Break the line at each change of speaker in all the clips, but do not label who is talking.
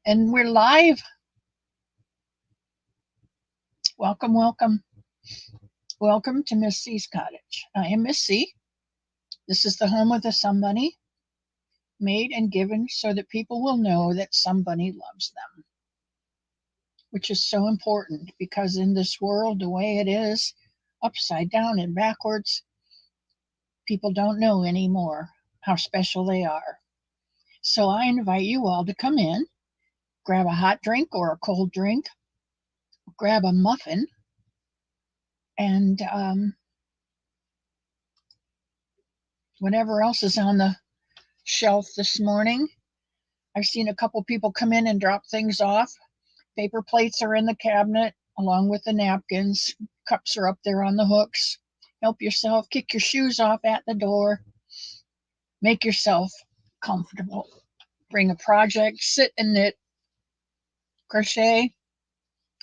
And we're live. Welcome, welcome, welcome to Miss C's cottage. I am Miss C. This is the home of the somebody made and given so that people will know that somebody loves them, which is so important because in this world, the way it is, upside down and backwards, people don't know anymore how special they are. So I invite you all to come in, grab a hot drink or a cold drink, grab a muffin, and whatever else is on the shelf this morning. I've seen a couple people come in and drop things off. Paper plates are in the cabinet along with the napkins. Cups are up there on the hooks. Help yourself. Kick your shoes off at the door. Make yourself comfortable. Bring a project. Sit and knit. Crochet.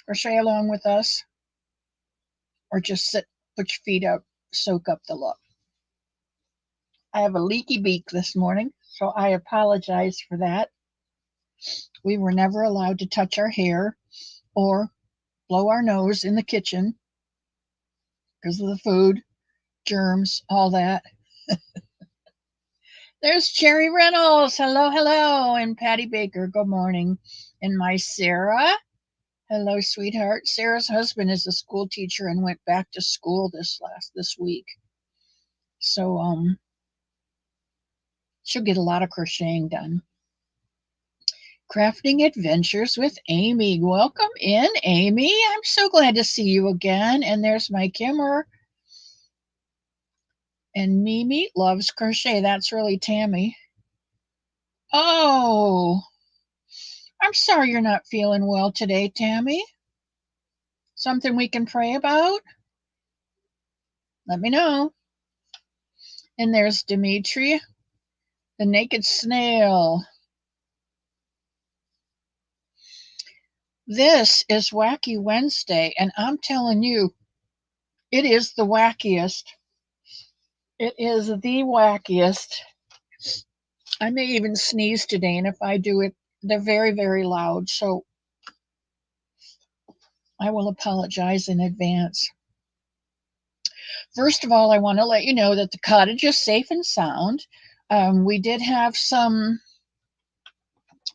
Crochet along with us. Or just sit, put your feet up, soak up the love. I have a leaky beak this morning, so I apologize for that. We were never allowed to touch our hair or blow our nose in the kitchen because of the food, germs, all that. There's Cherry Reynolds. Hello, hello. And Patty Baker. Good morning. And my Sarah. Hello, sweetheart. Sarah's husband is a school teacher and went back to school this week. So she'll get a lot of crocheting done. Crafting Adventures with Amy. Welcome in, Amy. I'm so glad to see you again. And there's my Kimmer. And Mimi loves crochet. That's really Tammy. Oh, I'm sorry you're not feeling well today, Tammy. Something we can pray about? Let me know. And there's Dimitri, the naked snail. This is Wacky Wednesday, and I'm telling you, it is the wackiest. It is the wackiest. I may even sneeze today, and if I do it, they're very, very loud, so I will apologize in advance. First of all, I want to let you know that the cottage is safe and sound. We did have some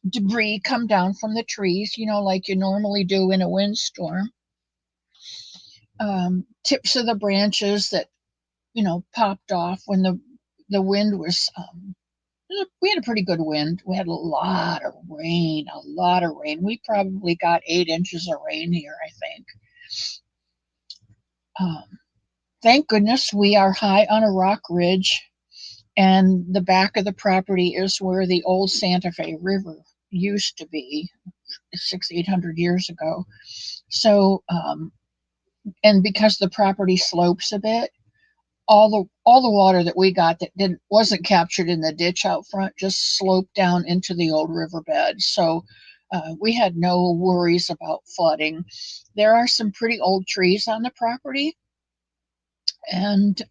debris come down from the trees, like you normally do in a windstorm. Tips of the branches that, popped off when the wind was, we had a pretty good wind. We had a lot of rain. We probably got 8 inches of rain here, I think. Thank goodness we are high on a rock ridge, and the back of the property is where the old Santa Fe River used to be 800 years ago. So, and because the property slopes a bit, all the water that we got that wasn't captured in the ditch out front just sloped down into the old riverbed. So we had no worries about flooding. There are some pretty old trees on the property, and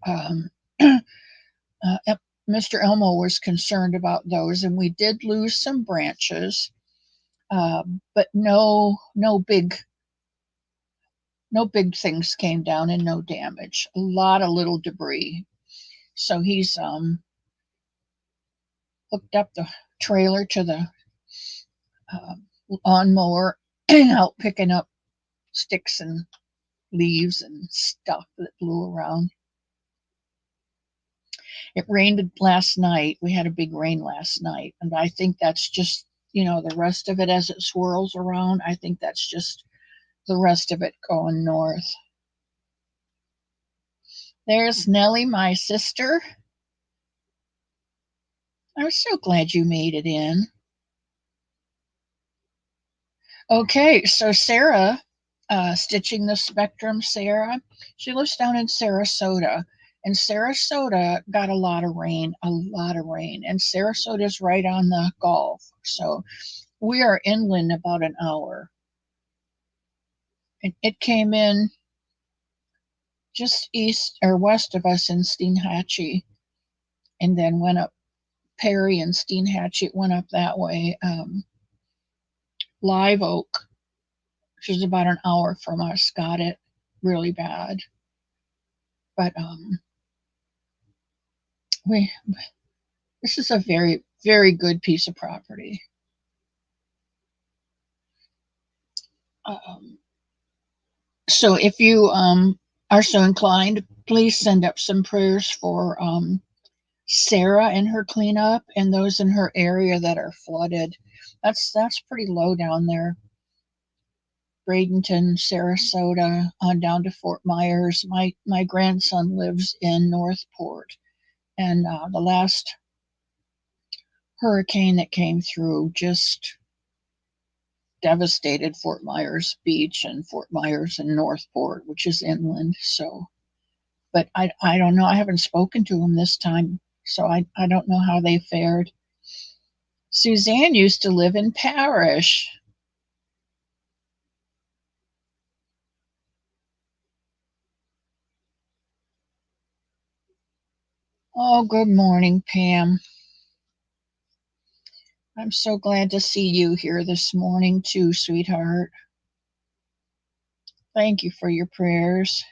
Mr. Elmo was concerned about those, and we did lose some branches, but no big things came down and no damage. A lot of little debris. So he's hooked up the trailer to the lawnmower and out picking up sticks and leaves and stuff that blew around. It rained last night. We had a big rain last night, and I think that's just, the rest of it as it swirls around. I think that's just the rest of it going north. There's Nellie, my sister. I'm so glad you made it in. Okay, so Sarah, Stitching the Spectrum, Sarah, she lives down in Sarasota, and Sarasota got a lot of rain, and Sarasota's right on the Gulf, so we are inland about an hour. It came in just east or west of us in Steinhatchee, and then went up Perry and Steinhatchee, went up that way. Live Oak, which is about an hour from us, got it really bad. But we this is a very, very good piece of property. Um, so if you are so inclined, please send up some prayers for Sarah and her cleanup and those in her area that are flooded. That's pretty low down there. Bradenton, Sarasota, on down to Fort Myers. My grandson lives in Northport, and the last hurricane that came through just devastated Fort Myers Beach and Fort Myers and Northport, which is inland. So, but I don't know. I haven't spoken to them this time, so I don't know how they fared. Suzanne used to live in Parrish. Oh, good morning, Pam. I'm so glad to see you here this morning, too, sweetheart. Thank you for your prayers.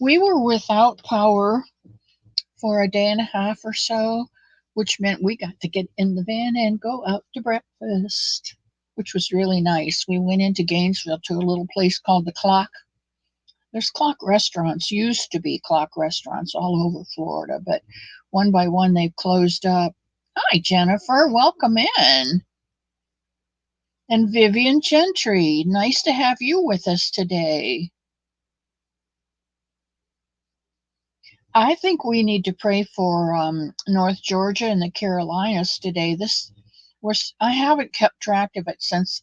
We were without power for a day and a half or so, which meant we got to get in the van and go out to breakfast, which was really nice. We went into Gainesville to a little place called the Clock. There's Clock restaurants, used to be Clock restaurants all over Florida, but one by one they've closed up. Hi, Jennifer. Welcome in. And Vivian Gentry, nice to have you with us today. I think we need to pray for North Georgia and the Carolinas today. I haven't kept track of it since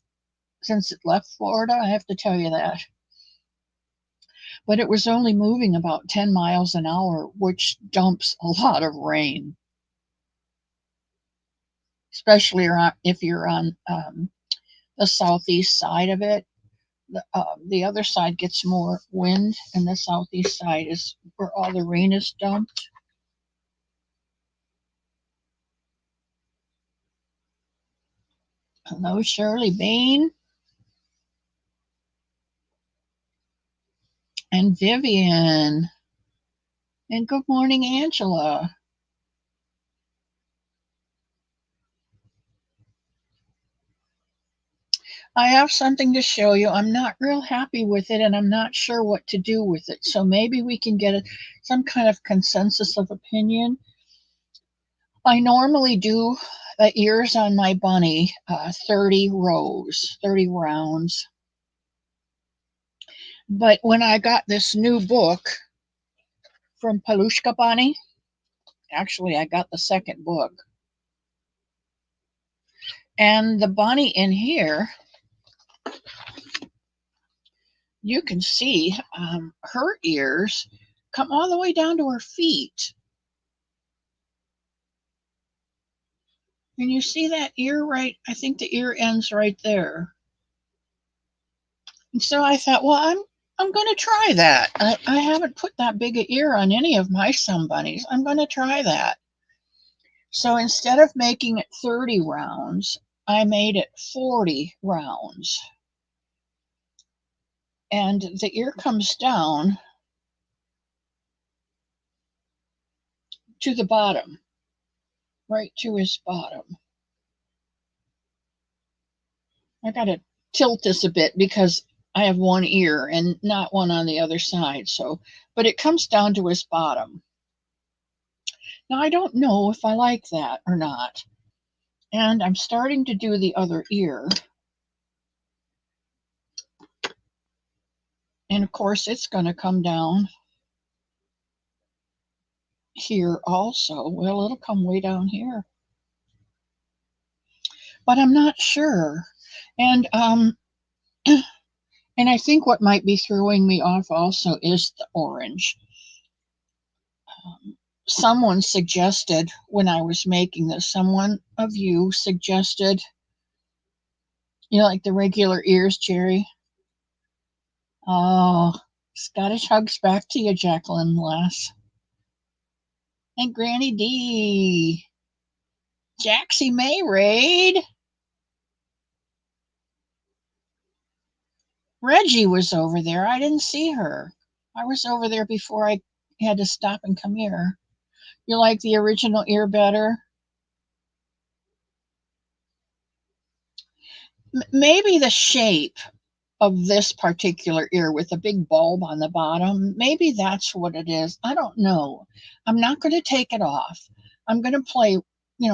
it left Florida. I have to tell you that, but it was only moving about 10 miles an hour, which dumps a lot of rain, especially if you're on the southeast side of it. The other side gets more wind, and the southeast side is where all the rain is dumped. Hello, Shirley Bain and Vivian. And good morning, Angela. I have something to show you. I'm not real happy with it, and I'm not sure what to do with it. So maybe we can get some kind of consensus of opinion. I normally do the ears on my bunny, 30 rows, 30 rounds. But when I got this new book from Palushka Bunny, actually, I got the second book. And the bunny in here, you can see her ears come all the way down to her feet. And you see that ear right? I think the ear ends right there. And so I thought, well, I'm going to try that. I haven't put that big an ear on any of my sun bunnies. I'm going to try that. So instead of making it 30 rounds, I made it 40 rounds. And the ear comes down to the bottom, right to his bottom. I got to tilt this a bit because I have one ear and not one on the other side. So, but it comes down to his bottom. Now, I don't know if I like that or not. And I'm starting to do the other ear. And of course, it's going to come down here also. Well, it'll come way down here. But I'm not sure. And and I think what might be throwing me off also is the orange. Someone suggested when I was making this, someone of you suggested, like the regular ears, Jerry. Oh, Scottish hugs back to you, Jacqueline Lass. And Granny D. Jaxie May Raid. Reggie was over there. I didn't see her. I was over there before I had to stop and come here. You like the original ear better? Maybe the shape of this particular ear with a big bulb on the bottom, maybe that's what it is. I don't know. I'm not going to take it off. I'm going to play,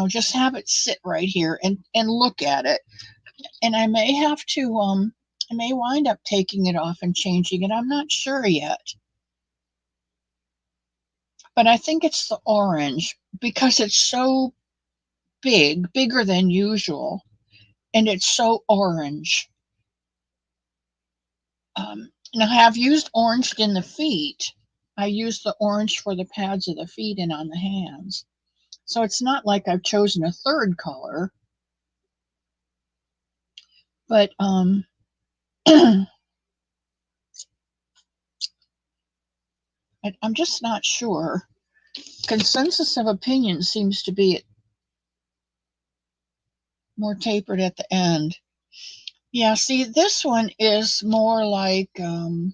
just have it sit right here and look at it. And I may have to, I may wind up taking it off and changing it. I'm not sure yet. But I think it's the orange because it's so big, bigger than usual, and it's so orange. Now, I have used orange in the feet. I use the orange for the pads of the feet and on the hands. So it's not like I've chosen a third color, but I'm just not sure. Consensus of opinion seems to be more tapered at the end. Yeah, see, this one is more like, no,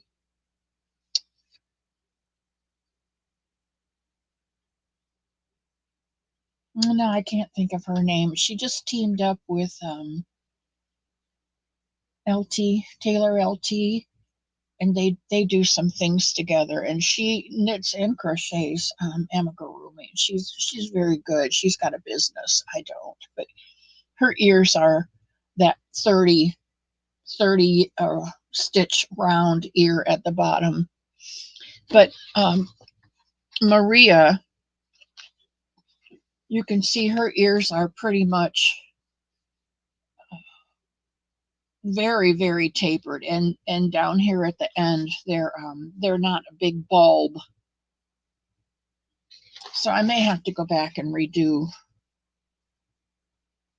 I can't think of her name. She just teamed up with LT, Taylor LT, and they do some things together. And she knits and crochets amigurumi. She's very good. She's got a business. I don't, but her ears are that 30 stitch round ear at the bottom. But Maria, you can see her ears are pretty much very, very tapered, and down here at the end they're not a big bulb. So I may have to go back and redo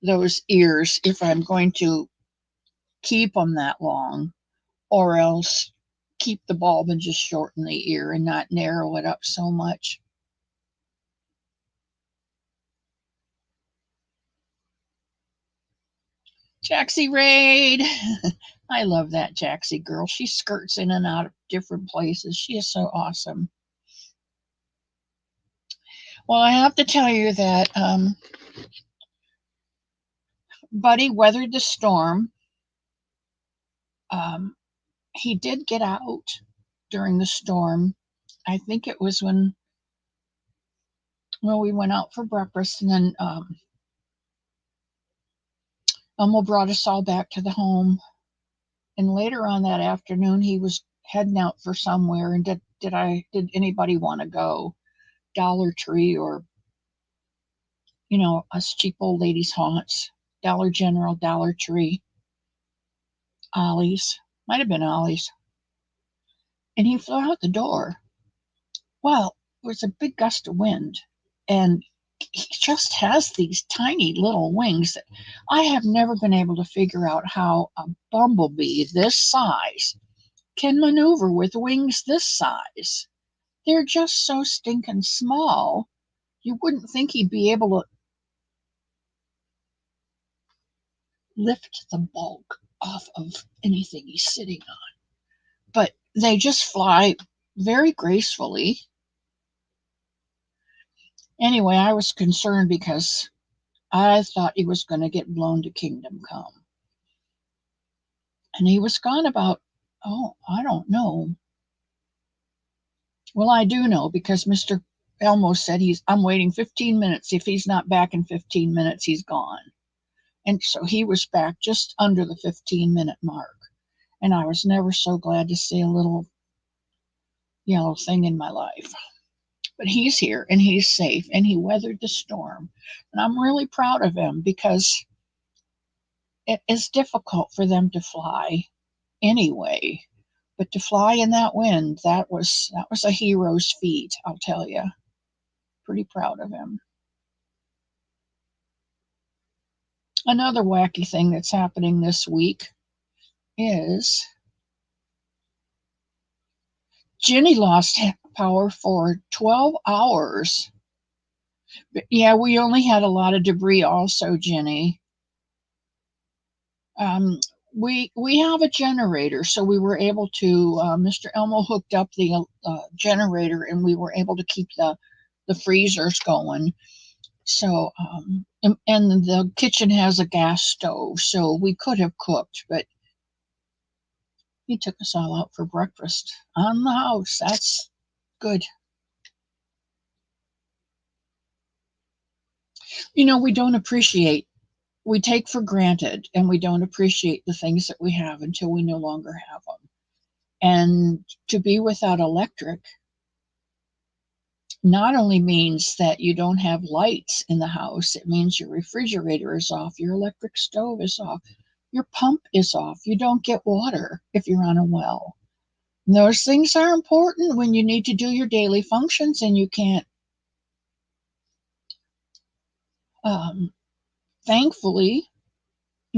those ears if I'm going to keep them that long, or else keep the bulb and just shorten the ear and not narrow it up so much. Jaxie Raid. I love that Jaxie girl. She skirts in and out of different places. She is so awesome. Well, I have to tell you that Buddy weathered the storm. He did get out during the storm. I think it was when, well, we went out for breakfast, and then Elmo brought us all back to the home. And later on that afternoon, he was heading out for somewhere. And did anybody want to go? Dollar Tree or, us cheap old ladies' haunts, Dollar General, Dollar Tree, Ollie's, might have been Ollie's. And he flew out the door. Well, it was a big gust of wind, and he just has these tiny little wings that I have never been able to figure out how a bumblebee this size can maneuver with wings this size. They're just so stinking small. You wouldn't think he'd be able to lift the bulk off of anything he's sitting on. But they just fly very gracefully. Anyway, I was concerned because I thought he was going to get blown to Kingdom Come. And he was gone about, I don't know. Well, I do know because Mr. Elmo said I'm waiting 15 minutes. If he's not back in 15 minutes, he's gone. And so he was back just under the 15-minute mark. And I was never so glad to see a little yellow thing in my life. But he's here and he's safe and he weathered the storm. And I'm really proud of him because it is difficult for them to fly anyway. But to fly in that wind, that was a hero's feat, I'll tell you. Pretty proud of him. Another wacky thing that's happening this week is Jenny lost power for 12 hours. But yeah, we only had a lot of debris also, Jenny. we have a generator, so we were able to. Mr. Elmo hooked up the generator, and we were able to keep the freezers going. So and the kitchen has a gas stove, so we could have cooked, but he took us all out for breakfast on the house. That's good. We don't appreciate, we take for granted, and we don't appreciate the things that we have until we no longer have them. And to be without electric not only means that you don't have lights in the house, it means your refrigerator is off, your electric stove is off, your pump is off, you don't get water if you're on a well. And those things are important when you need to do your daily functions and you can't. Thankfully,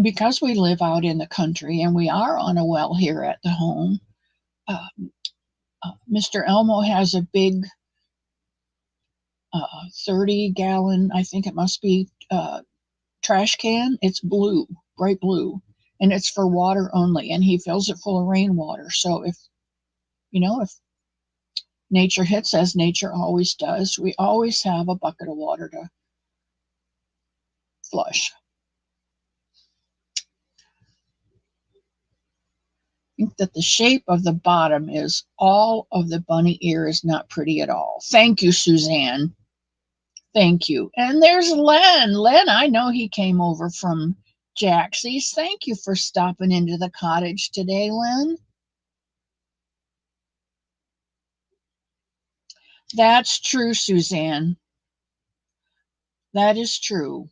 because we live out in the country and we are on a well here at the home, Mr. Elmo has a big 30-gallon, I think it must be, trash can. It's blue, bright blue, and it's for water only. And he fills it full of rainwater. So if nature hits, as nature always does, we always have a bucket of water to flush. I think that the shape of the bottom is all of the bunny ear is not pretty at all. Thank you, Suzanne. Thank you. And there's Len. Len, I know he came over from Jaxie's. Thank you for stopping into the cottage today, Len. That's true, Suzanne. That is true.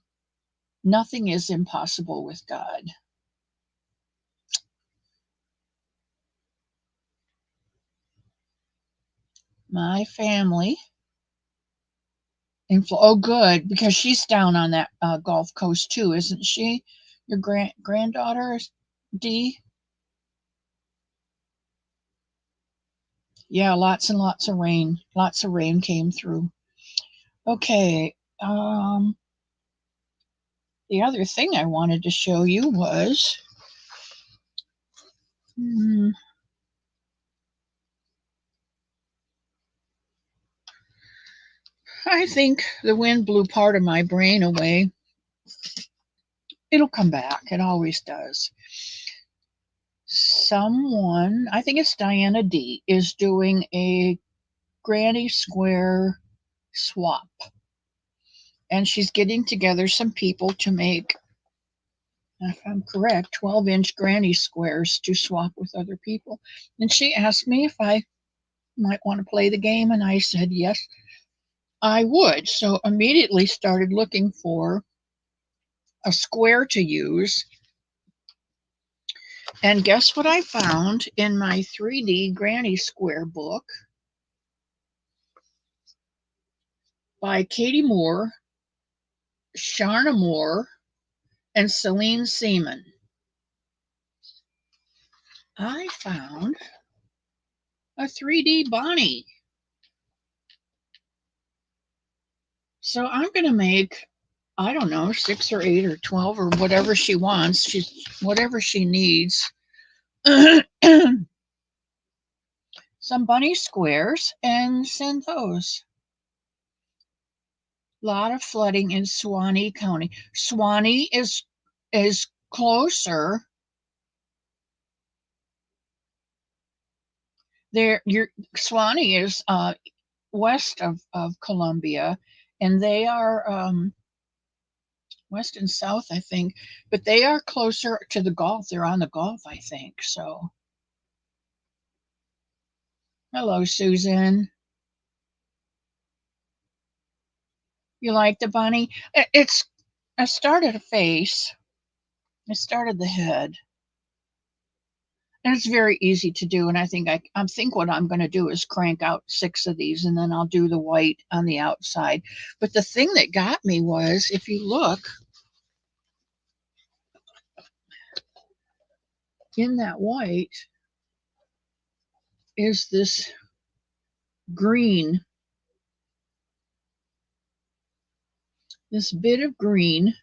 Nothing is impossible with God. My family. Oh, good, because she's down on that Gulf Coast too, isn't she? Your granddaughter, Dee? Yeah, lots and lots of rain. Lots of rain came through. Okay. The other thing I wanted to show you was I think the wind blew part of my brain away. It'll come back. It always does. Someone, I think it's Diana D, is doing a Granny Square swap. And she's getting together some people to make, if I'm correct, 12-inch granny squares to swap with other people. And she asked me if I might want to play the game, and I said yes, I would. So immediately started looking for a square to use. And guess what I found in my 3D Granny Square book by Katie Moore, Sharna Moore, and Celine Seaman. I found a 3D Bonnie. So I'm going to make, I don't know, 6 or 8 or 12 or whatever she wants. Whatever she needs. Some bunny squares and send those. A lot of flooding in Suwannee County. Suwannee is closer. Suwannee is west of Columbia, and they are west and south, I think, but they are closer to the Gulf. They're on the Gulf, I think. So, hello, Susan. You like the bunny? I started a face. I started the head. And it's very easy to do. And I think what I'm going to do is crank out 6 of these, and then I'll do the white on the outside. But the thing that got me was, if you look in that white, is this green, this bit of green,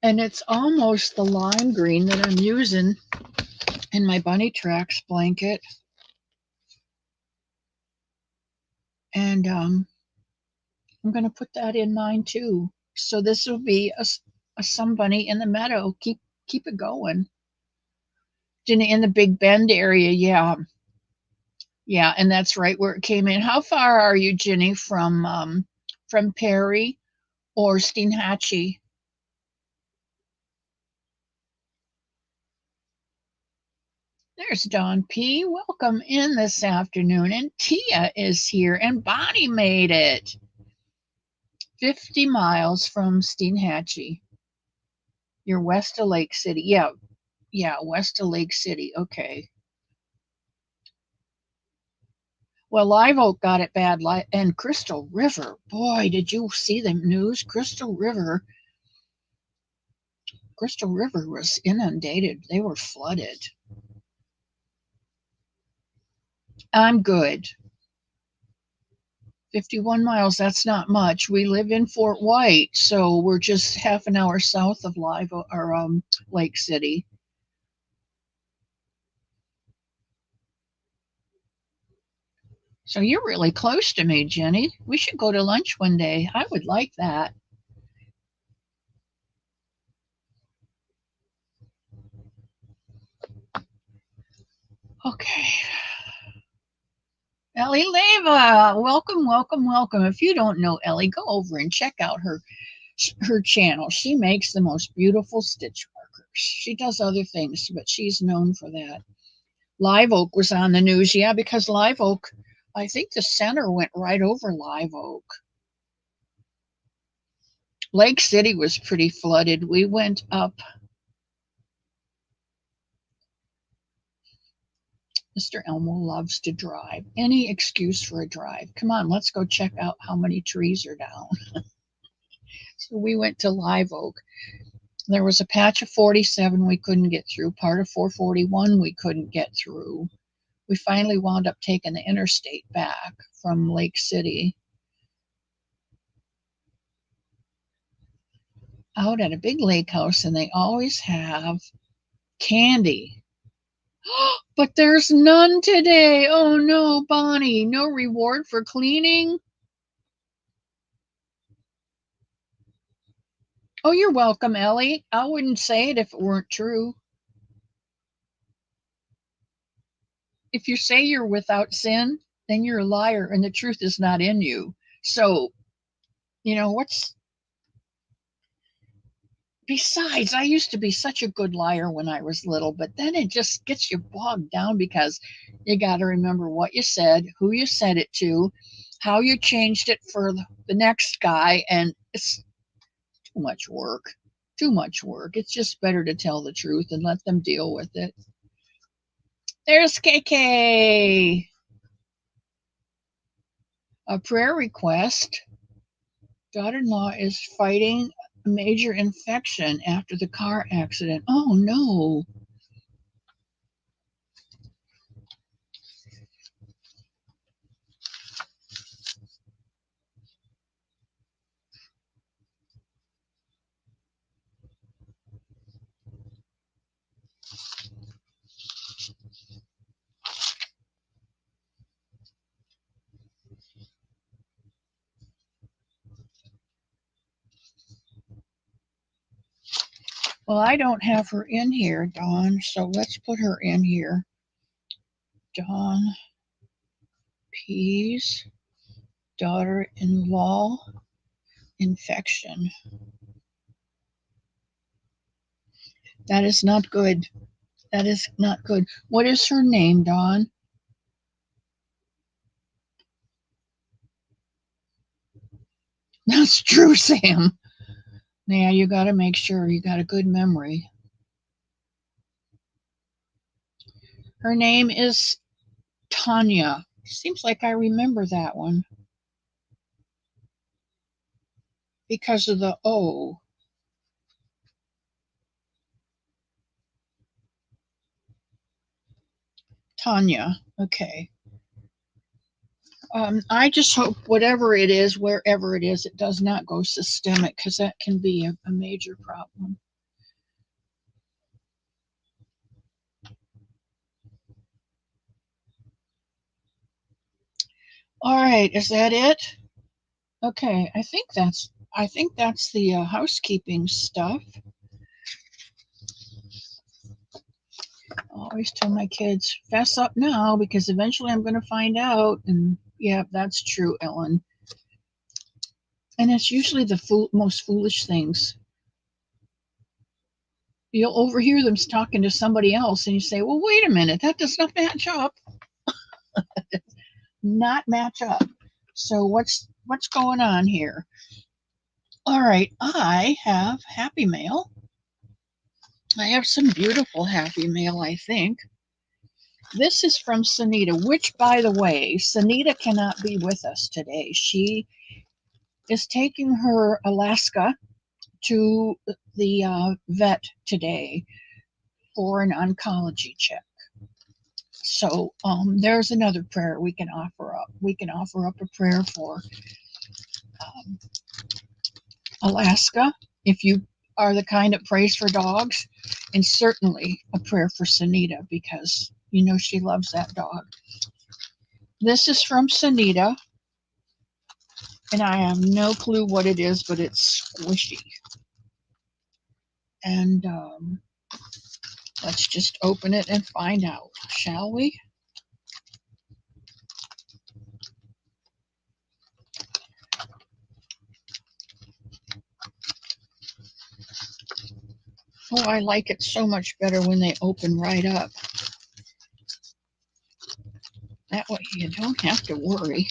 And it's almost the lime green that I'm using in my bunny tracks blanket. And I'm going to put that in mine too. So this will be a some bunny in the meadow. Keep it going. In the Big Bend area, yeah. Yeah, and that's right where it came in. How far are you, Ginny, from Perry or Steinhatchee? There's Don P. Welcome in this afternoon. And Tia is here, and Bonnie made it. 50 miles from Steinhatchee. You're west of Lake City. Yeah, west of Lake City. Okay. Well, Live Oak got it bad, and Crystal River. Boy, did you see the news? Crystal River was inundated. They were flooded. I'm good. 51 miles, that's not much. We live in Fort White, so we're just half an hour south of Lake City. So you're really close to me, Jenny. We should go to lunch one day. I would like that. Okay. Ellie Leva, welcome, welcome, welcome. If you don't know Ellie, go over and check out her channel. She makes the most beautiful stitch markers. She does other things, but she's known for that. Live Oak was on the news, yeah, because Live Oak, I think the center went right over Live Oak. Lake City was pretty flooded. We went up. Mr. Elmo loves to drive. Any excuse for a drive. Come on, let's go check out how many trees are down. So we went to Live Oak. There was a patch of 47 we couldn't get through, part of 441 we couldn't get through. We finally wound up taking the interstate back from Lake City. Out at a big lake house, and they always have candy. But there's none today. Oh no, Bonnie, no reward for cleaning. Oh, you're welcome, Ellie. I wouldn't say it if it weren't true. If you say you're without sin, then you're a liar and the truth is not in you. So, what's besides, I used to be such a good liar when I was little, but then it just gets you bogged down because you got to remember what you said, who you said it to, how you changed it for the next guy, and it's too much work. Too much work. It's just better to tell the truth and let them deal with it. There's KK. A prayer request. Daughter-in-law is fighting a major infection after the car accident. Oh no. Well, I don't have her in here, Dawn, so let's put her in here. Dawn P's daughter-in-law infection. That is not good. That is not good. What is her name, Dawn? That's true, Sam. Yeah, you got to make sure you got a good memory. Her name is Tanya. Seems like I remember that one because of the O. Tanya. Okay. I just hope whatever it is, wherever it is, it does not go systemic because that can be a major problem. All right, is that it? Okay, I think that's the housekeeping stuff. I always tell my kids, fess up now because eventually I'm going to find out. And yeah, that's true, Ellen. And it's usually the most foolish things. You'll overhear them talking to somebody else, and you say, "Well, wait a minute, that does not match up." Not match up. So what's going on here? All right, I have happy mail. I have some beautiful happy mail, I think. This is from Sunita, which, by the way, Sunita cannot be with us today. She is taking her Alaska to the vet today for an oncology check. So there's another prayer we can offer up. We can offer up a prayer for um, Alaska, if you are the kind that prays for dogs, and certainly a prayer for Sunita because you know she loves that dog. This is from Sunita, and I have no clue what it is, but it's squishy. And let's just open it and find out, shall we? Oh, I like it so much better when they open right up. That way you don't have to worry,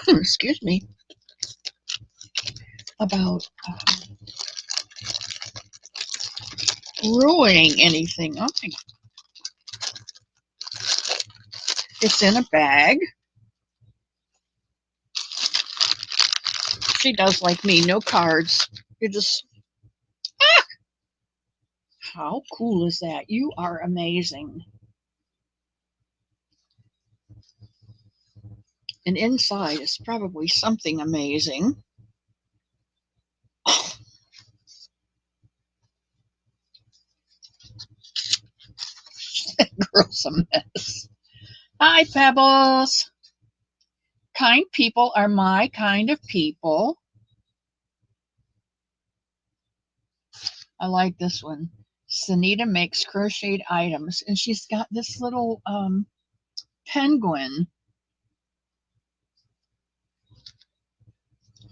excuse me, about ruining anything. Oh, it's in a bag. She does like me, no cards. You just, how cool is that? You are amazing. And inside is probably something amazing. Girl's a mess. Hi, Pebbles. Kind people are my kind of people. I like this one. Sunita makes crocheted items, and she's got this little penguin.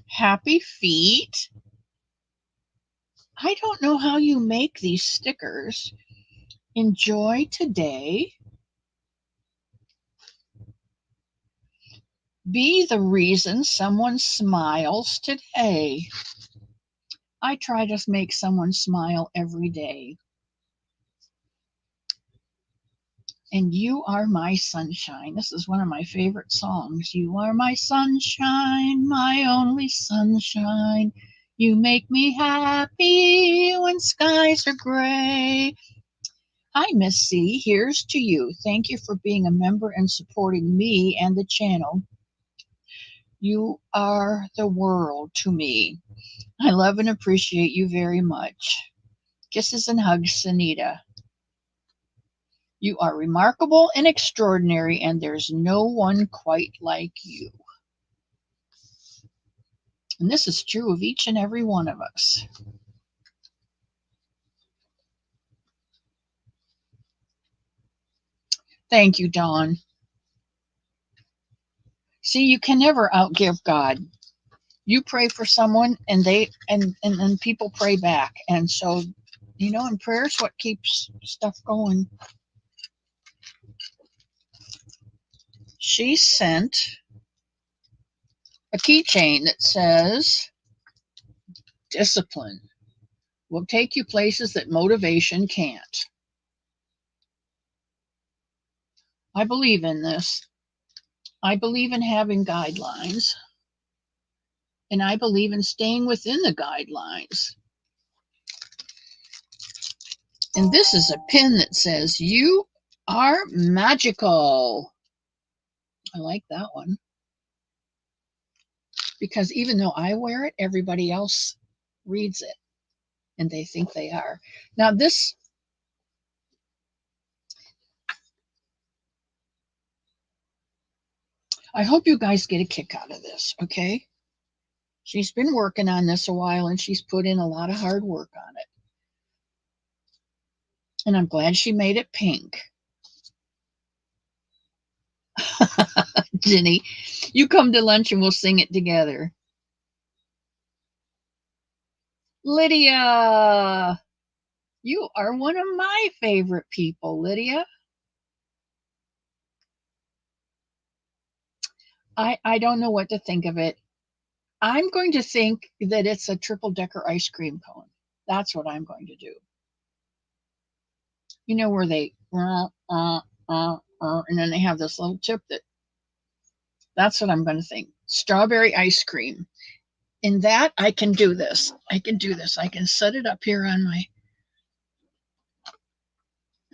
Happy feet. I don't know how you make these stickers. Enjoy today. Be the reason someone smiles today. I try to make someone smile every day. And you are my sunshine. This is one of my favorite songs. You are my sunshine, my only sunshine. You make me happy when skies are gray. Hi, Miss C. Here's to you. Thank you for being a member and supporting me and the channel. You are the world to me. I love and appreciate you very much. Kisses and hugs, Sunita. You are remarkable and extraordinary, and there's no one quite like you. And this is true of each and every one of us. Thank you, Dawn. See, you can never outgive God. You pray for someone and then people pray back. And so, you know, and prayer's what keeps stuff going. She sent a keychain that says, discipline will take you places that motivation can't. I believe in this. I believe in having guidelines. And I believe in staying within the guidelines. And this is a pin that says, you are magical. I like that one. Because even though I wear it, everybody else reads it and they think they are. Now, this I hope you guys get a kick out of this, okay? She's been working on this a while and she's put in a lot of hard work on it. And I'm glad she made it pink. Jenny, you come to lunch and we'll sing it together. Lydia, you are one of my favorite people, Lydia. I don't know what to think of it. I'm going to think that it's a triple decker ice cream cone. That's what I'm going to do. You know where they and then they have this little tip that's what I'm going to think. Strawberry ice cream. In that I can do this. I can do this. I can set it up here on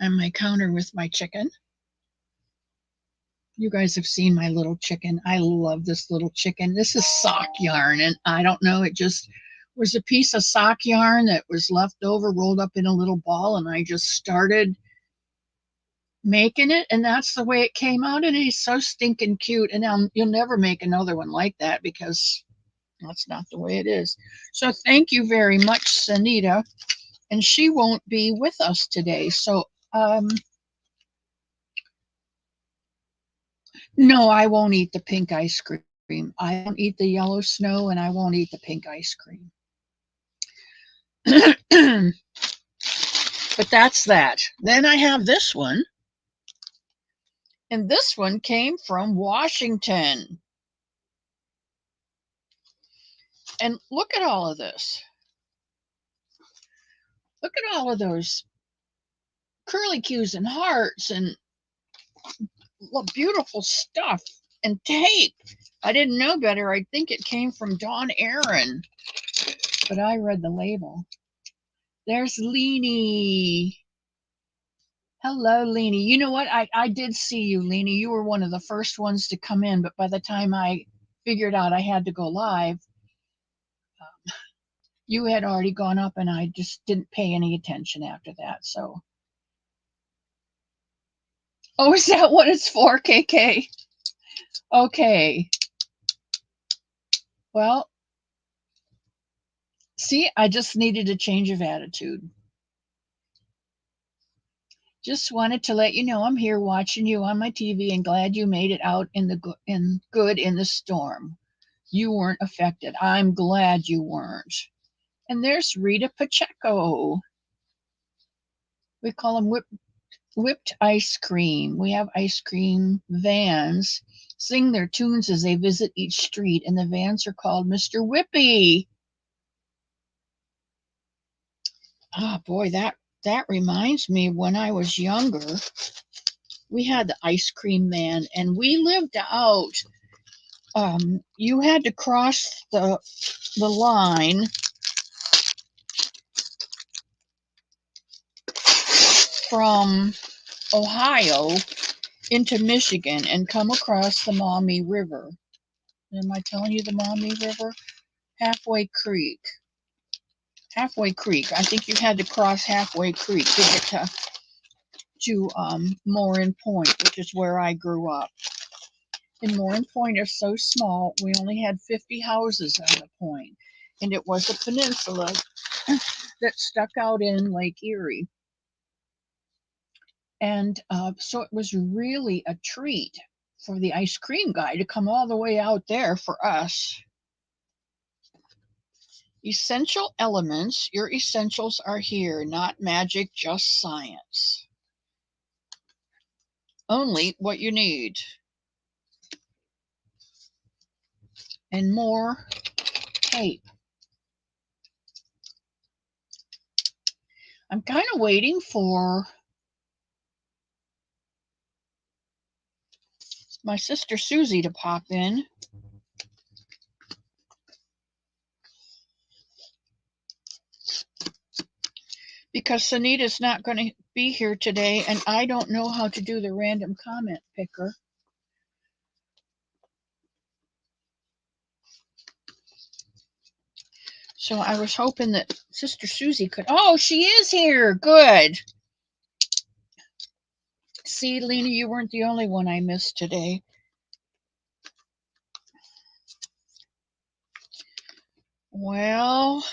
my counter with my chicken. You guys have seen my little chicken. I love this little chicken. This is sock yarn, and I don't know, it just was a piece of sock yarn that was left over, rolled up in a little ball, and I just started making it, and that's the way it came out, and he's so stinking cute, and you'll never make another one like that because that's not the way it is. So thank you very much, Sanita, and she won't be with us today, so no, I won't eat the pink ice cream. I won't eat the yellow snow, and I won't eat the pink ice cream. But that's that. Then I have this one. And this one came from Washington. And look at all of this. Look at all of those curly cues and hearts and beautiful stuff and tape. I didn't know better. I think it came from Dawn Aaron, but I read the label. There's Leanie. Hello, Leanie. You know what? I did see you, Leanie. You were one of the first ones to come in, but by the time I figured out I had to go live, you had already gone up, and I just didn't pay any attention after that. So, oh, is that what it's for, KK? Okay. Well, see, I just needed a change of attitude. Just wanted to let you know I'm here watching you on my TV and glad you made it out good in the storm. You weren't affected. I'm glad you weren't. And there's Rita Pacheco. We call them whipped ice cream. We have ice cream vans sing their tunes as they visit each street, and the vans are called Mr. Whippy. Oh boy, that reminds me, when I was younger, we had the ice cream van, and we lived out. You had to cross the line from Ohio into Michigan and come across the Maumee River. Am I telling you the Maumee River? Halfway Creek. I think you had to cross Halfway Creek to get to Morin Point, which is where I grew up. And Morin Point is so small, we only had 50 houses on the point. And it was a peninsula that stuck out in Lake Erie. And so it was really a treat for the ice cream guy to come all the way out there for us. Essential elements. Your essentials are here, not magic, just science. Only what you need. And more tape. I'm kind of waiting for my sister Susie to pop in. Because Sanita's not going to be here today, and I don't know how to do the random comment picker. So I was hoping that Sister Susie could. Oh, she is here. Good. See, Lena, you weren't the only one I missed today. Well,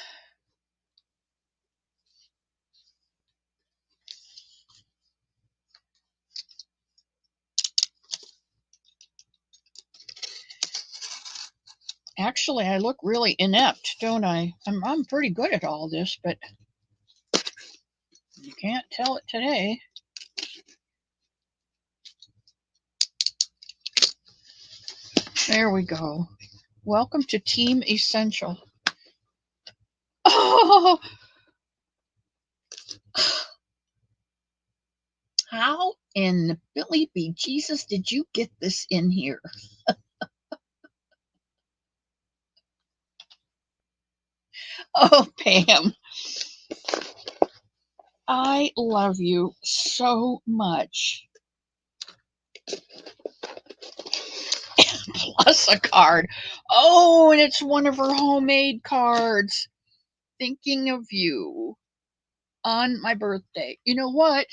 actually, I look really inept, don't I? I'm pretty good at all this, but you can't tell it today. There we go. Welcome to Team Essential. Oh, how in Billy B. Jesus did you get this in here? Oh, Pam, I love you so much. Plus a card. Oh, and it's one of her homemade cards. Thinking of you on my birthday. You know what?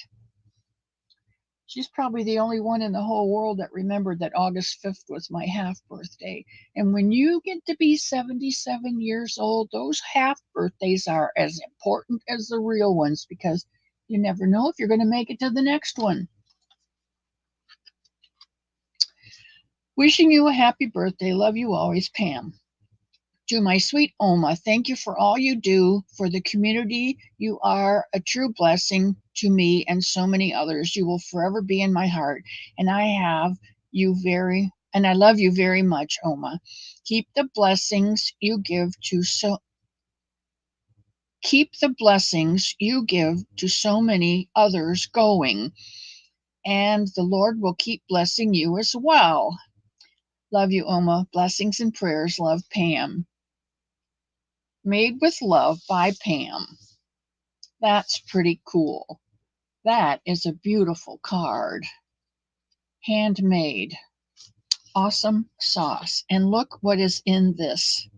She's probably the only one in the whole world that remembered that August 5th was my half birthday. And when you get to be 77 years old, those half birthdays are as important as the real ones because you never know if you're going to make it to the next one. Wishing you a happy birthday. Love you always, Pam. To my sweet Oma, thank you for all you do for the community. You are a true blessing to me and so many others. You will forever be in my heart. And I love you very much, Oma. Keep the blessings you give to so Keep the blessings you give to so many others going, and the Lord will keep blessing you as well. Love you, Oma. Blessings and prayers. Love, Pam. Made with love by Pam. That's pretty cool. That is a beautiful card. Handmade. Awesome sauce. And look what is in this.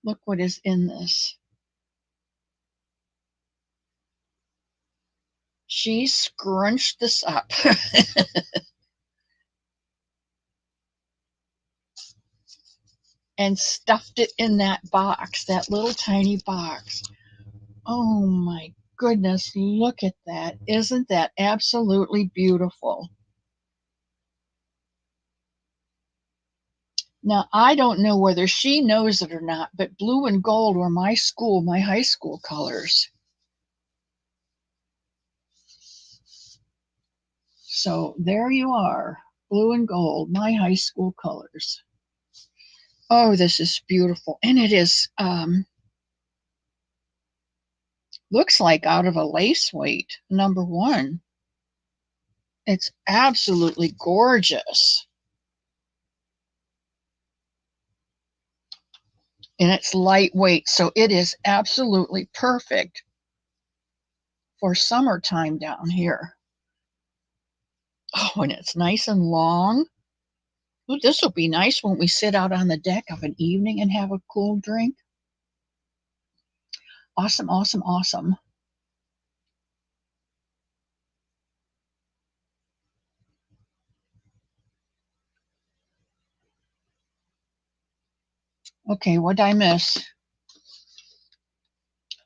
Look what is in this. She scrunched this up. And stuffed it in that box, that little tiny box. Oh my goodness, look at that. Isn't that absolutely beautiful? Now, I don't know whether she knows it or not, but blue and gold were my high school colors. So there you are, blue and gold, my high school colors. Oh, this is beautiful. And it is, looks like out of a lace weight, number one. It's absolutely gorgeous. And it's lightweight, so it is absolutely perfect for summertime down here. Oh, and it's nice and long. Ooh, this will be nice when we sit out on the deck of an evening and have a cool drink. Awesome, awesome, awesome. Okay, what did I miss?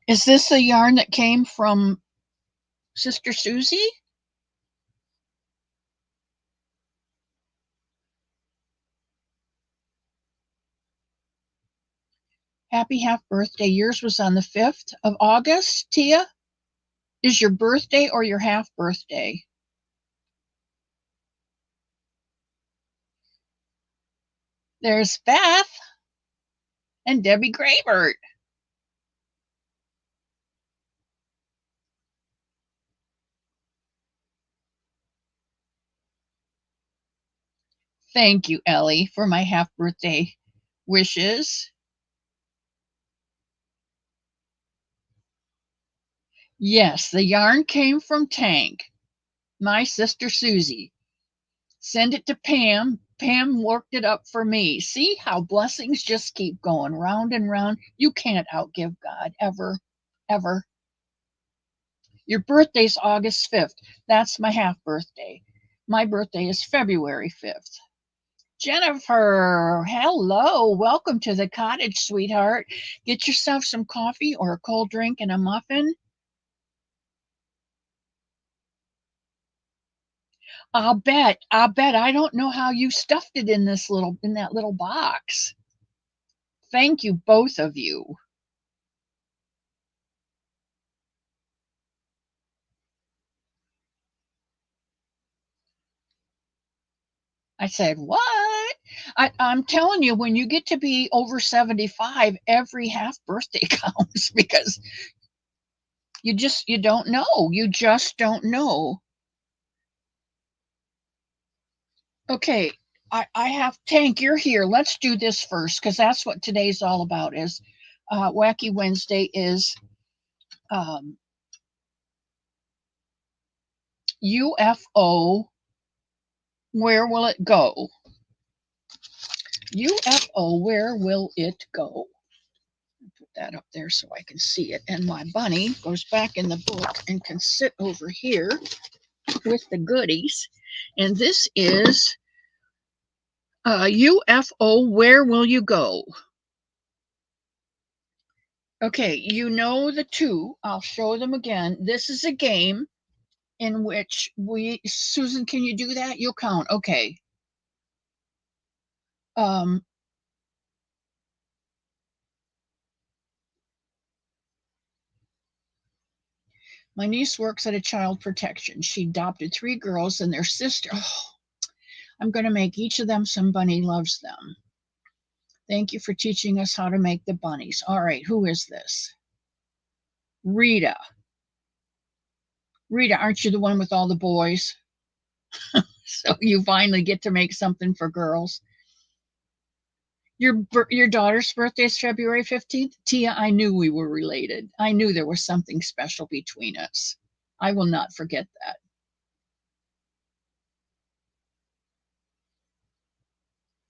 Is this a yarn that came from Sister Susie? Happy half birthday. Yours was on the 5th of August, Tia? Is your birthday or your half birthday? There's Beth and Debbie Graybert. Thank you, Ellie, for my half birthday wishes. Yes, the yarn came from Tank, my sister Susie. Send it to Pam. Pam worked it up for me. See how blessings just keep going round and round. You can't outgive God ever, ever. Your birthday's August 5th. That's my half birthday. My birthday is February 5th. Jennifer, hello. Welcome to the cottage, sweetheart. Get yourself some coffee or a cold drink and a muffin. I'll bet. I don't know how you stuffed it in that little box. Thank you, both of you. I said, what? I'm telling you, when you get to be over 75, every half birthday counts because you don't know. You just don't know. Okay, I have Tank, you're here. Let's do this first because that's what today's all about is Wacky Wednesday is UFO, where will it go? UFO, where will it go? Put that up there so I can see it. And my bunny goes back in the book and can sit over here with the goodies. And this is UFO, where will you go? Okay, you know the two. I'll show them again. This is a game in which Susan, can you do that? You'll count. Okay. Um, my niece works at a child protection. She adopted 3 girls and their sister. Oh, I'm going to make each of them some bunny loves them. Thank you for teaching us how to make the bunnies. All right, who is this? Rita. Rita, aren't you the one with all the boys? So you finally get to make something for girls. Your daughter's birthday is February 15th? Tia, I knew we were related. I knew there was something special between us. I will not forget that.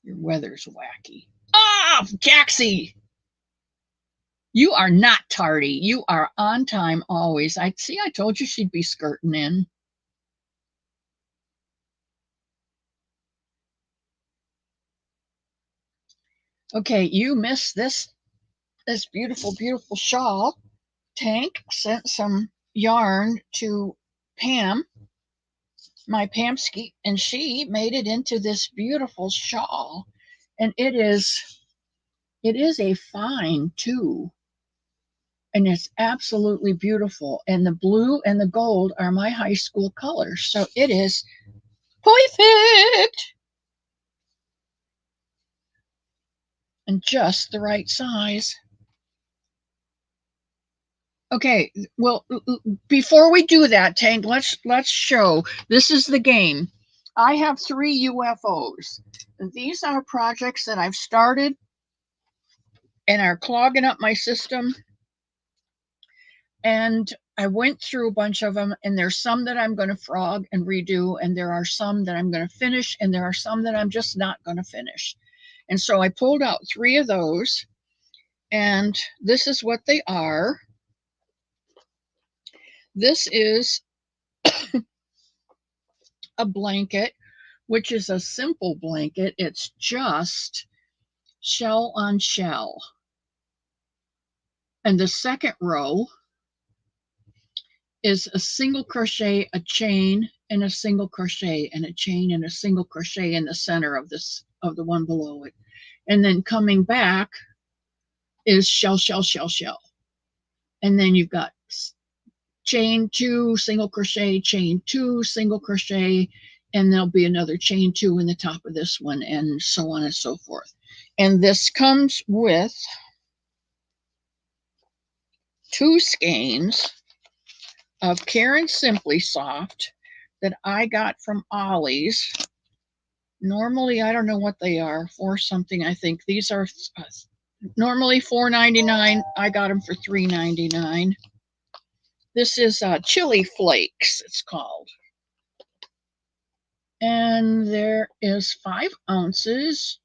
Your weather's wacky. Ah, Jaxie! You are not tardy. You are on time always. I told you she'd be skirting in. Okay, you missed this beautiful, beautiful shawl. Tank sent some yarn to Pam, my Pamski, and she made it into this beautiful shawl. And it is a fine too. And it's absolutely beautiful. And the blue and the gold are my high school colors. So it is perfect and just the right size. Okay, well, before we do that, Tank, let's show. This is the game. I have 3 UFOs. These are projects that I've started and are clogging up my system. And I went through a bunch of them, and there's some that I'm going to frog and redo, and there are some that I'm going to finish, and there are some that I'm just not going to finish. And so I pulled out 3 of those, and this is what they are. This is a blanket, which is a simple blanket. It's just shell on shell. And the second row is a single crochet, a chain, and a single crochet, and a chain, and a single crochet in the center of the one below it. And then coming back is shell, shell, shell, shell. And then you've got chain 2, single crochet, chain 2, single crochet, and there'll be another chain 2 in the top of this one, and so on and so forth. And this comes with 2 skeins of Karen Simply Soft that I got from Ollie's. Normally, I don't know what they are, for something, I think. These are normally $4.99. I got them for $3.99. This is Chili Flakes, it's called. And there is 5 ounces,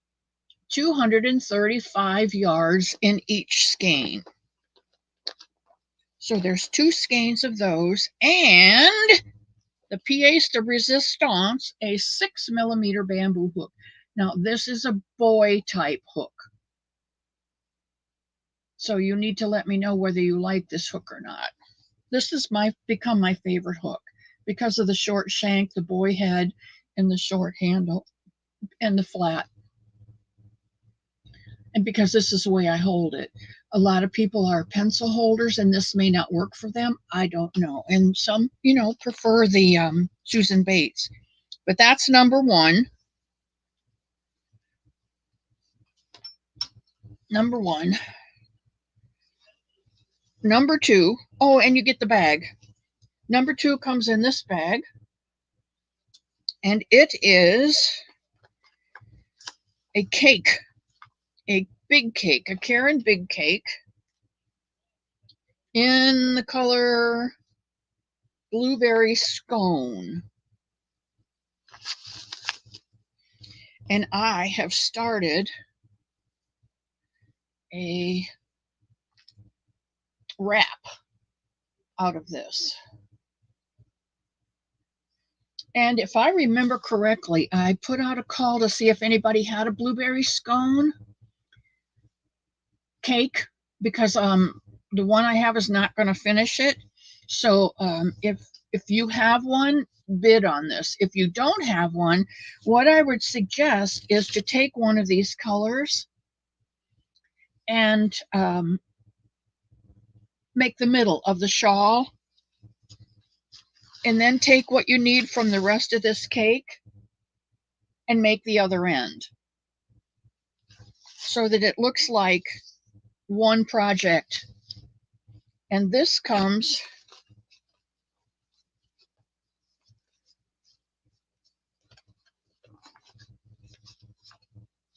235 yards in each skein. So there's 2 skeins of those, and the pièce de résistance, a 6mm bamboo hook. Now, this is a boy type hook. So you need to let me know whether you like this hook or not. This has become my favorite hook because of the short shank, the boy head, and the short handle and the flat. And because this is the way I hold it. A lot of people are pencil holders and this may not work for them. I don't know. And some, prefer the Susan Bates. But that's number one. Number one. Number two. Oh, and you get the bag. Number two comes in this bag. And it is a cake. A big cake. A Karen big cake. In the color blueberry scone. And I have started a wrap out of this. And if I remember correctly, I put out a call to see if anybody had a blueberry scone cake because the one I have is not going to finish it. So if you have one, bid on this. If you don't have one, what I would suggest is to take one of these colors and make the middle of the shawl, and then take what you need from the rest of this cake and make the other end so that it looks like one project. And this comes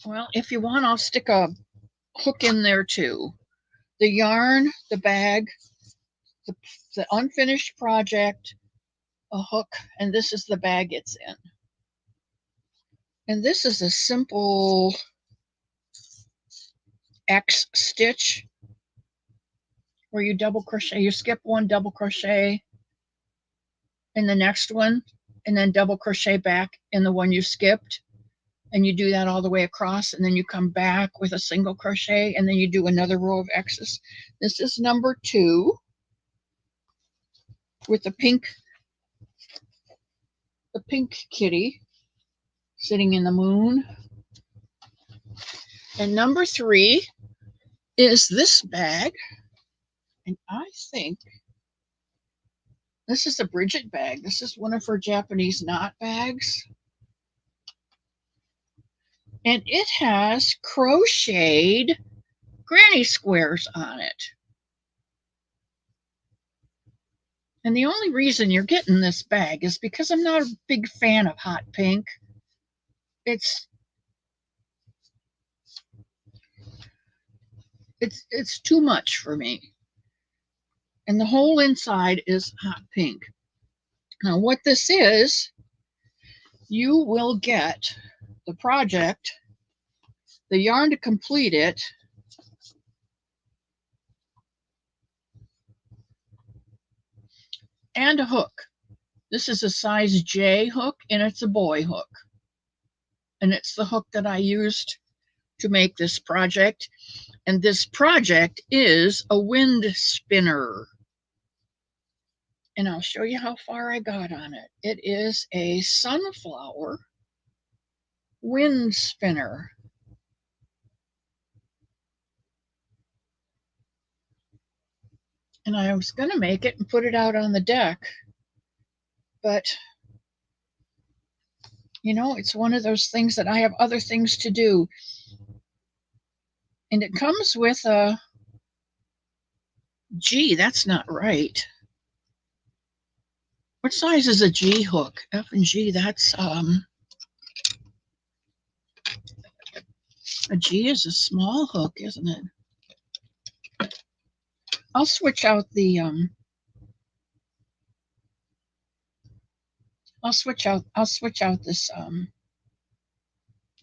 well, if you want, I'll stick a hook in there too. The yarn, the bag, the unfinished project, a hook, and this is the bag it's in. And this is a simple X stitch where you double crochet, you skip one, double crochet in the next one, and then double crochet back in the one you skipped. And you do that all the way across, and then you come back with a single crochet, and then you do another row of X's. This is number 2 with the pink kitty sitting in the moon. And number 3 is this bag, and I think this is a Bridget bag. This is one of her Japanese knot bags. And it has crocheted granny squares on it. And the only reason you're getting this bag is because I'm not a big fan of hot pink. It's too much for me. And the whole inside is hot pink. Now what this is, you will get the project, the yarn to complete it, and a hook. This is a size J hook, and it's a boy hook. And it's the hook that I used to make this project. And this project is a wind spinner. And I'll show you how far I got on it. It is a sunflower wind spinner. And I was going to make it and put it out on the deck. But, it's one of those things that I have other things to do. And it comes with a G. That's not right. What size is a G hook? F and G, that's a G is a small hook, isn't it? I'll switch out the I'll switch out this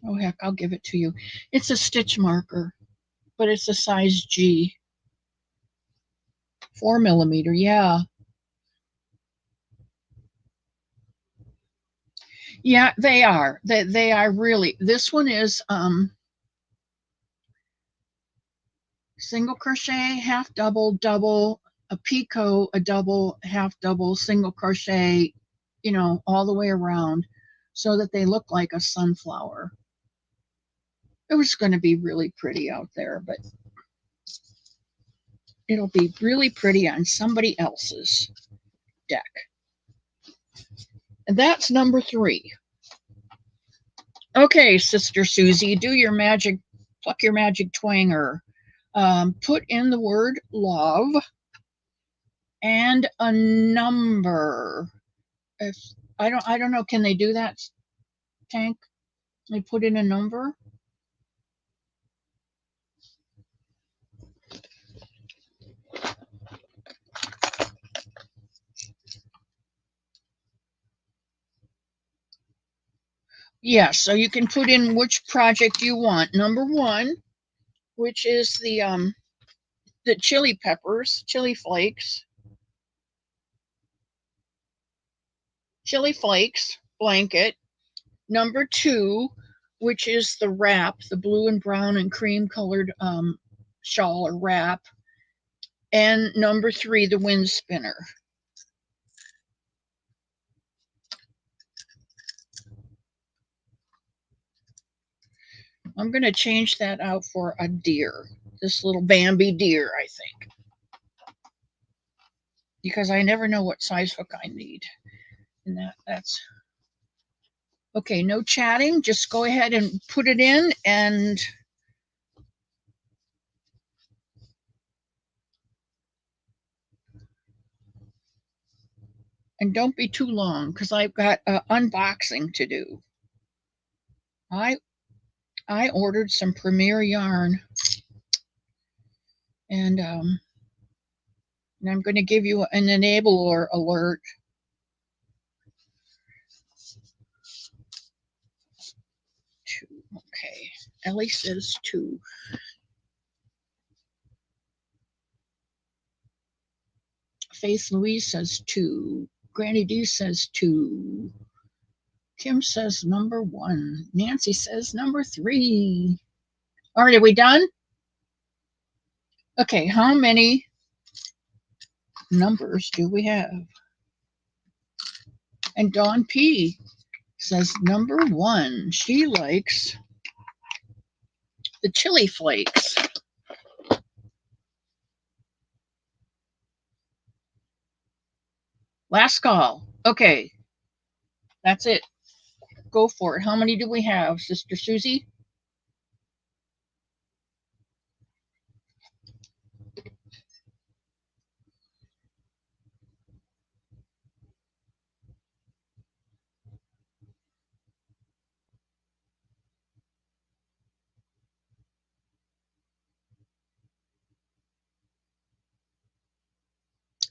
oh heck, I'll give it to you. It's a stitch marker, but it's a size G. 4mm, yeah. Yeah, they are. They are really. This one is single crochet, half double, double, a picot, a double, half double, single crochet, you know, all the way around so that they look like a sunflower. It was going to be really pretty out there, but it'll be really pretty on somebody else's deck. And that's number 3. Okay, Sister Susie, do your magic, pluck your magic twanger. Put in the word love and a number. If I don't know, can they do that, Tank? They put in a number. Yeah, so you can put in which project you want. Number 1, which is the chili peppers, chili flakes blanket. Number 2, which is the wrap, the blue and brown and cream colored shawl or wrap. And number 3, the wind spinner. I'm going to change that out for a deer, this little Bambi deer, I think, because I never know what size hook I need. And that's okay. No chatting. Just go ahead and put it in, and don't be too long because I've got unboxing to do. I ordered some Premier yarn, and I'm going to give you an enabler alert. Okay, Ellie says 2. Faith Louise says 2. Granny D says 2. Kim says number 1. Nancy says number 3. All right, are we done? Okay, how many numbers do we have? And Dawn P says number 1. She likes the chili flakes. Last call. Okay, that's it. Go for it. How many do we have, Sister Susie?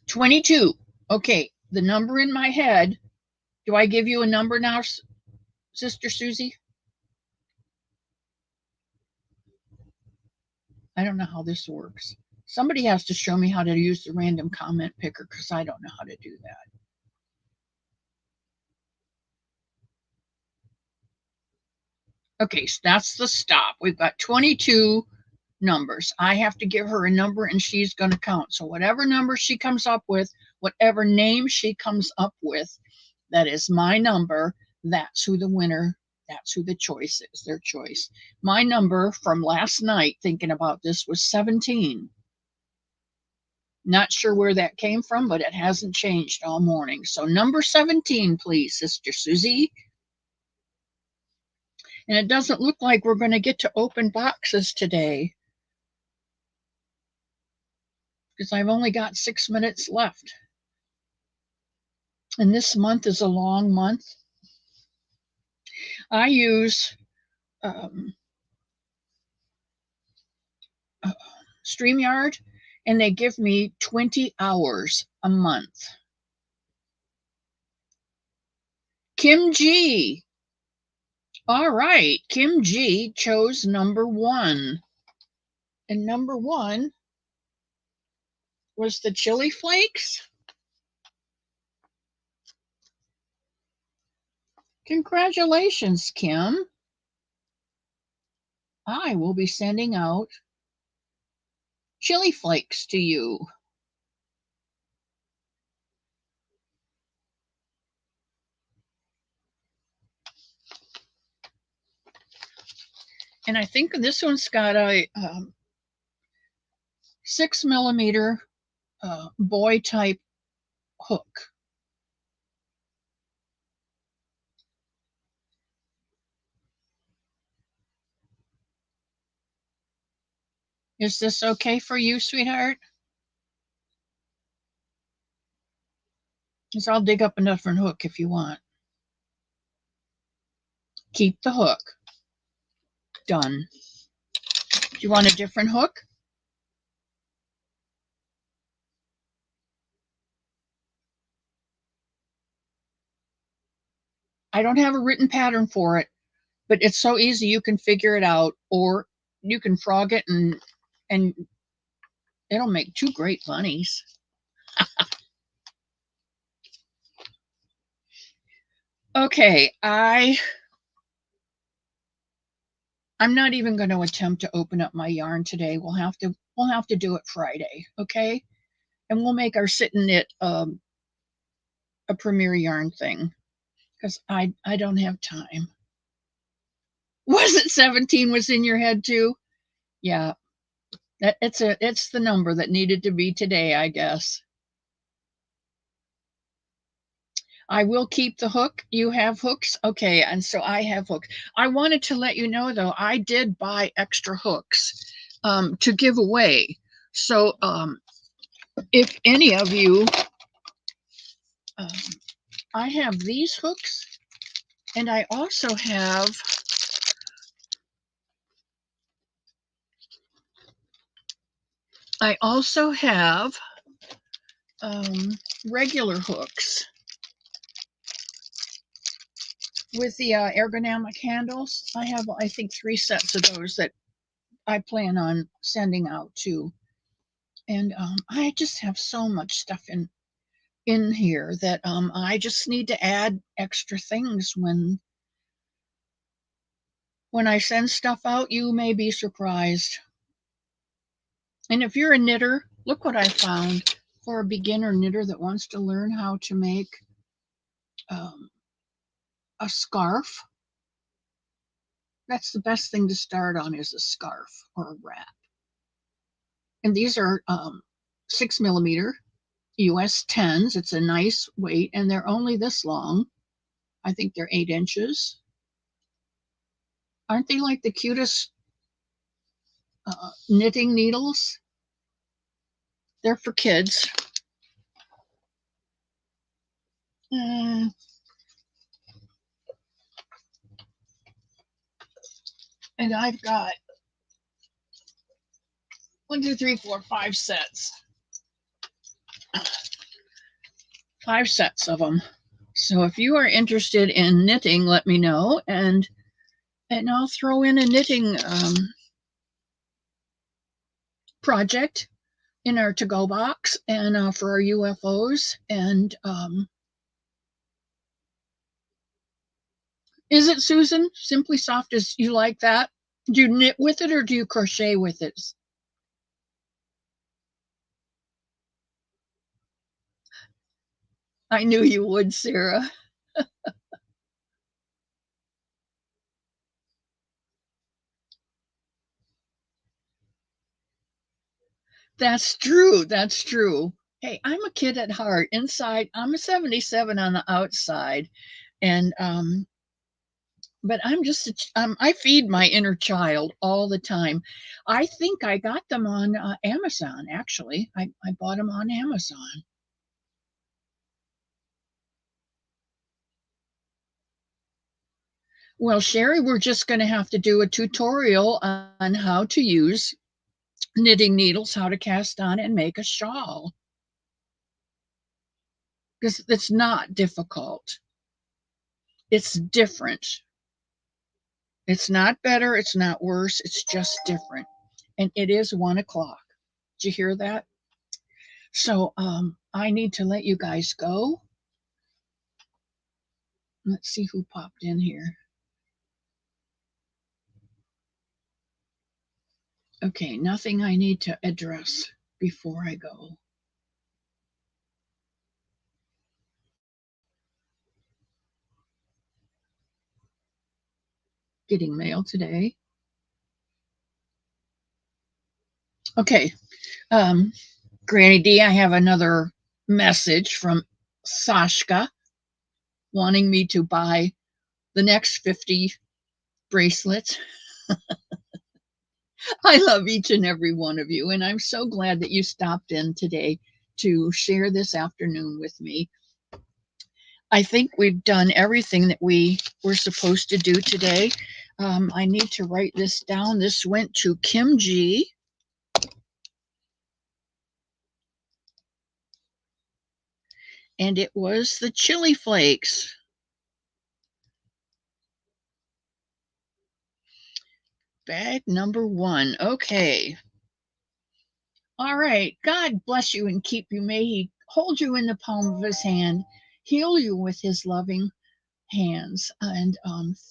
$22. Okay, the number in my head. Do I give you a number now, Sister Susie? I don't know how this works. Somebody has to show me how to use the random comment picker because I don't know how to do that. Okay, so that's the stop. We've got 22 numbers. I have to give her a number and she's going to count. So whatever number she comes up with, whatever name she comes up with, that is my number. That's who the winner, that's who the choice is, their choice. My number from last night, thinking about this, was 17. Not sure where that came from, but it hasn't changed all morning. So number 17, please, Sister Susie. And it doesn't look like we're going to get to open boxes today because I've only got 6 minutes left. And this month is a long month. I use StreamYard, and they give me 20 hours a month. Kim G. All right, Kim G chose number 1. And number 1 was the chili flakes. Congratulations, Kim. I will be sending out chili flakes to you. And I think this one's got a 6mm boy type hook. Is this okay for you, sweetheart? Because I'll dig up a different hook if you want. Keep the hook. Done. Do you want a different hook? I don't have a written pattern for it, but it's so easy you can figure it out, or you can frog it and it'll make two great bunnies. Okay, I'm not even going to attempt to open up my yarn today. We'll have to do it Friday, okay? And we'll make our sit and knit a premier yarn thing, because I don't have time. Was it 17 was in your head too? Yeah, it's the number that needed to be today, I guess. I will keep the hook. You have hooks? Okay, and so I have hooks. I wanted to let you know, though, I did buy extra hooks to give away. So if any of you, um, I have these hooks, and I also have regular hooks with the ergonomic handles. I have, I think, 3 sets of those that I plan on sending out too. And I just have so much stuff in here that I just need to add extra things when I send stuff out. You may be surprised. And if you're a knitter, look what I found for a beginner knitter that wants to learn how to make a scarf. That's the best thing to start on, is a scarf or a wrap. And these are 6mm US 10s. It's a nice weight, and they're only this long. I think they're 8 inches. Aren't they like the cutest knitting needles? They're for kids. And I've got 1, 2, 3, 4, 5 sets. 5 sets of them. So if you are interested in knitting, let me know, and I'll throw in a knitting project in our to-go box, and for our UFOs. And is it, Susan, Simply Soft? Is you like that? Do you knit with it or do you crochet with it? I knew you would, Sarah. That's true. That's true. Hey, I'm a kid at heart. Inside, I'm a 77 on the outside, and but I'm just I feed my inner child all the time. I think I got them on Amazon. Actually, I bought them on Amazon. Well, Sherry, we're just going to have to do a tutorial on how to use knitting needles, how to cast on and make a shawl, because it's not difficult. It's different. It's not better. It's not worse. It's just different. And it is 1 o'clock. Did you hear that? So I need to let you guys go. Let's see who popped in here. Okay, nothing I need to address before I go. Getting mail today. Okay, Granny D, I have another message from Sashka wanting me to buy the next 50 bracelets. I love each and every one of you, and I'm so glad that you stopped in today to share this afternoon with me. I think we've done everything that we were supposed to do today. I need to write this down. This went to Kim G. And it was the chili flakes. Bag number 1. Okay. All right. God bless you and keep you. May He hold you in the palm of His hand, heal you with His loving hands, and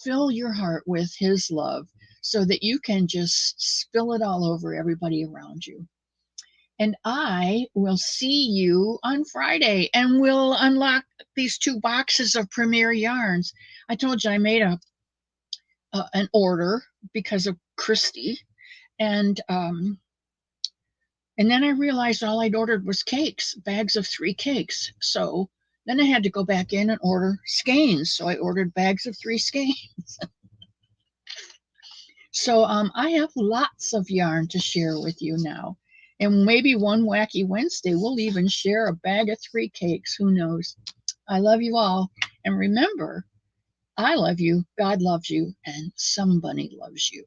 fill your heart with His love so that you can just spill it all over everybody around you. And I will see you on Friday, and we'll unlock these 2 boxes of Premier Yarns. I told you I made an order because of Christy, and then I realized all I'd ordered was cakes, bags of 3 cakes. So then I had to go back in and order skeins. So I ordered bags of 3 skeins. So I have lots of yarn to share with you now. And maybe one Wacky Wednesday, we'll even share a bag of 3 cakes. Who knows? I love you all. And remember, I love you, God loves you, and somebody loves you.